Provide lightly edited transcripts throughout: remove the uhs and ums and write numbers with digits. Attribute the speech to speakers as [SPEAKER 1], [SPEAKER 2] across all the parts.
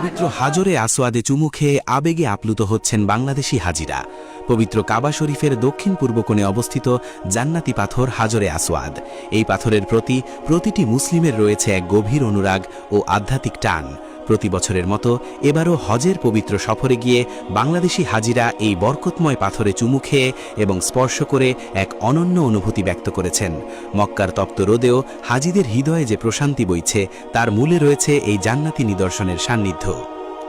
[SPEAKER 1] পবিত্র হাজরে আসওয়াদে চুমু খেয়ে আবেগে আপ্লুত হচ্ছেন বাংলাদেশি হাজিরা। পবিত্র কাবা শরীফের দক্ষিণ পূর্ব কোণে অবস্থিত জান্নাতি পাথর হাজরে আসওয়াদ। এই পাথরের প্রতি প্রতিটি মুসলিমের রয়েছে এক গভীর অনুরাগ ও আধ্যাত্মিক টান। প্রতি বছরের মতো এবারও হজের পবিত্র সফরে গিয়ে বাংলাদেশি হাজিরা এই বরকতময় পাথরে চুমু খেয়ে এবং স্পর্শ করে এক অনন্য অনুভূতি ব্যক্ত করেছেন। মক্কার তপ্ত রোদেও হাজিদের হৃদয়ে যে প্রশান্তি বইছে তার মূলে রয়েছে এই জান্নাতি নিদর্শনের সান্নিধ্য।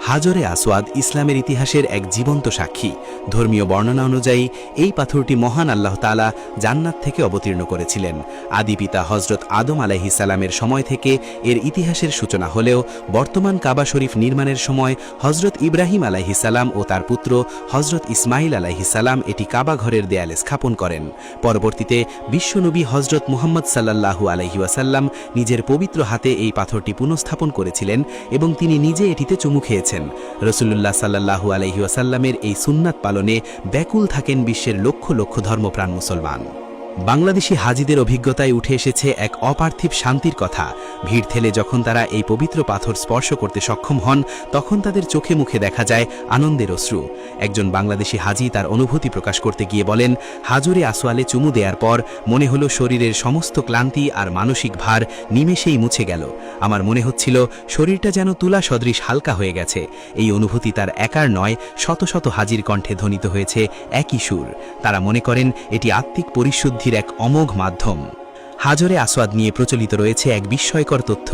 [SPEAKER 1] হাজরে আসওয়াদ ইসলামের ইতিহাসের এক জীবন্ত সাক্ষী। ধর্মীয় বর্ণনা অনুযায়ী এই পাথরটি মহান আল্লাহ তাআলা জান্নাত থেকে অবতীর্ণ করেছিলেন। আদি পিতা হজরত আদম আলাইহিস সালামের সময় থেকে এর ইতিহাসের সূচনা হলেও বর্তমান কাবা শরীফ নির্মাণের সময় হজরত ইব্রাহিম আলাইহিস সালাম ও তার পুত্র হজরত ইসমাইল আলাইহিস সালাম এটি কাবা ঘরের দেয়ালে স্থাপন করেন। পরবর্তীতে বিশ্বনবী হজরত মুহাম্মদ সাল্লাল্লাহু আলাইহি ওয়াসাল্লাম নিজের পবিত্র হাতে এই পাথরটি পুনঃস্থাপন করেছিলেন এবং তিনি নিজে এটিতে চুমু খেয়েছেন। রাসূলুল্লাহ সাল্লাল্লাহু আলাইহি ওয়াসাল্লামের এই সুন্নাত পালনে ব্যাকুল থাকেন বিশ্বের লক্ষ লক্ষ ধর্মপ্রাণ মুসলমান। বাংলাদেশি হাজিদের অভিজ্ঞতায় উঠে এসেছে এক অপার্থিব শান্তির কথা। ভিড় ঠেলে যখন তারা এই পবিত্র পাথর স্পর্শ করতে সক্ষম হন তখন তাদের চোখে মুখে দেখা যায় আনন্দের অশ্রু। একজন বাংলাদেশি হাজি তার অনুভূতি প্রকাশ করতে গিয়ে বলেন, হাজরে আসওয়ালে চুমু দেওয়ার পর মনে হলো শরীরের সমস্ত ক্লান্তি আর মানসিক ভার নিমেষেই মুছে গেল। আমার মনে হচ্ছিল শরীরটা যেন তুলা সদৃশ হালকা হয়ে গেছে। এই অনুভূতি তার একার নয়, শত শত হাজির কণ্ঠে ধ্বনিত হয়েছে একই সুর। তারা মনে করেন এটি আত্মিক পরিশুদ্ধি এক অমোঘ মাধ্যম। হাজরে আসওয়াদ নিয়ে প্রচলিত রয়েছে এক বিস্ময়কর তথ্য।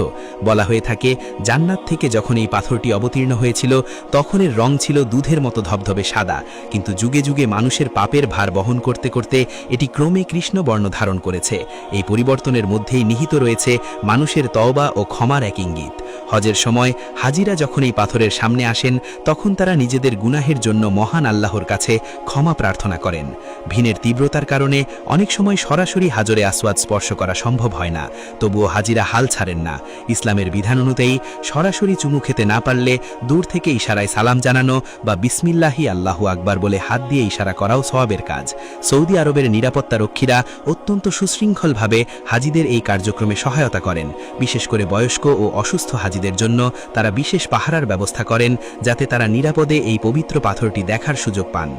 [SPEAKER 1] বলা হয়ে থাকে জান্নাত থেকে যখন এই পাথরটি অবতীর্ণ হয়েছিল তখন এর রং ছিল দুধের মতো ধবধবে সাদা, কিন্তু যুগে যুগে মানুষের পাপের ভার বহন করতে করতে এটি ক্রমে কৃষ্ণবর্ণ ধারণ করেছে। এই পরিবর্তনের মধ্যেই নিহিত রয়েছে মানুষের তওবা ও ক্ষমার এক ইঙ্গিত। হজের সময় হাজিরা যখন এই পাথরের সামনে আসেন তখন তারা নিজেদের গুনাহের জন্য মহান আল্লাহর কাছে ক্ষমা প্রার্থনা করেন। ভিনের তীব্রতার কারণে অনেক সময় সরাসরি হাজরে আসওয়াদ স্পর্শ করা সম্ভব হয় না, তবুও হাজিরা হাল ছাড়েন না। ইসলামের বিধান অনুযায়ী সরাসরি চুমু খেতে না পারলে দূর থেকে ইশারায় সালাম জানানো বা বিসমিল্লাহি আল্লাহু আকবার বলে হাত দিয়ে ইশারা করাও সওয়াবের কাজ। সৌদি আরবের নিরাপত্তা রক্ষীরা অত্যন্ত সুশৃঙ্খলভাবে হাজিদের এই কার্যক্রমে সহায়তা করেন। বিশেষ করে বয়স্ক ও অসুস্থ হাজিদের জন্য তারা বিশেষ পাহারার ব্যবস্থা করেন যাতে তারা নিরাপদে এই পবিত্র পাথরটি দেখার সুযোগ পান।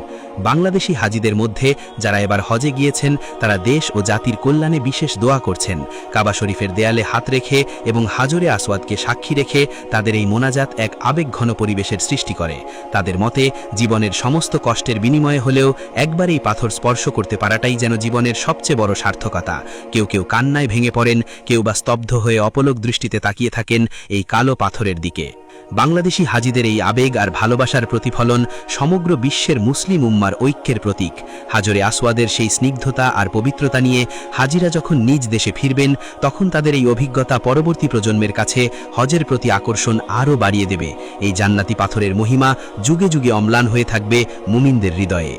[SPEAKER 1] বাংলাদেশি হাজিদের মধ্যে যারা এবার হজে গিয়েছেন তারা দেশ ও জাতির কল্যাণে বিশেষ দোয়া করছেন। কাবা শরীফের দেয়ালে হাত রেখে এবং হাজরে আসওয়াদকে সাক্ষী রেখে তাদের এই মোনাজাত এক আবেগঘন পরিবেশের সৃষ্টি করে। তাদের মতে জীবনের সমস্ত কষ্টের বিনিময়ে হলেও একবার এই পাথর স্পর্শ করতে পারাটাই যেন জীবনের সবচেয়ে বড় সার্থকতা। কেউ কেউ কান্নায় ভেঙে পড়েন, কেউ বা স্তব্ধ হয়ে অপলক দৃষ্টিতে তাকিয়ে থাকেন এই কালো পাথরের দিকে। বাংলাদেশি হাজিদের এই আবেগ আর ভালোবাসার প্রতিফলন সমগ্র বিশ্বের মুসলিম উম্মার ঐক্যের প্রতীক। হাজরে আসওয়াদের সেই স্নিগ্ধতা আর পবিত্রতা নিয়ে হাজিরা যখন নিজ দেশে ফিরবেন তখন তাদের এই অভিজ্ঞতা পরবর্তী প্রজন্মের কাছে হজের প্রতি আকর্ষণ আরও বাড়িয়ে দেবে। এই জান্নাতি পাথরের মহিমা যুগে যুগে অম্লান হয়ে থাকবে মুমিনদের হৃদয়ে।